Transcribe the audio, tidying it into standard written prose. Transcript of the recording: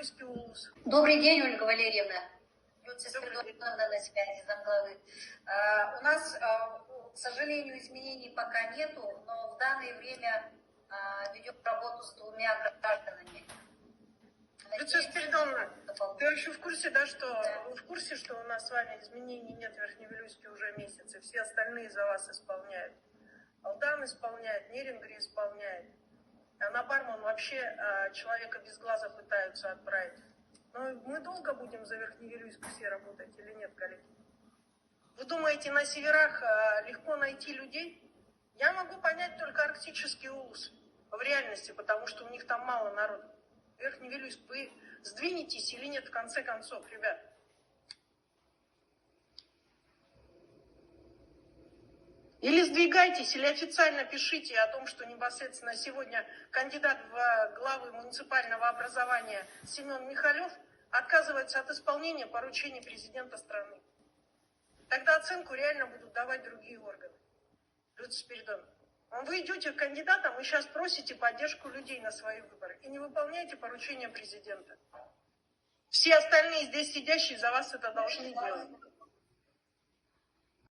Верхневилюйский улус. Добрый день, Ольга Валерьевна. Добрый день. На связи, замглавы. У нас, к сожалению, изменений пока нету, но в данное время ведем работу с 2 гражданами. Люция Спиридоновна, ты вообще в курсе, да, что вы в курсе, что у нас с вами изменений нет в Верхневилюйске уже месяц, и все остальные за вас исполняют? Алдан исполняет, Нерингри исполняет. А на Барман вообще человека без глаза пытаются отправить. Но мы долго будем за Верхневилюйск все работать или нет, коллеги? Вы думаете, на северах легко найти людей? Я могу понять только арктический улус в реальности, потому что у них там мало народу. Верхневилюйск, вы сдвинетесь или нет в конце концов, ребят? Или сдвигайтесь, или официально пишите о том, что непосредственно сегодня кандидат в главы муниципального образования Семен Михалев отказывается от исполнения поручений президента страны. Тогда оценку реально будут давать другие органы. Люция Спиридоновна, вы идете к кандидатам и сейчас просите поддержку людей на свои выборы и не выполняете поручения президента. Все остальные здесь сидящие за вас это должны делать.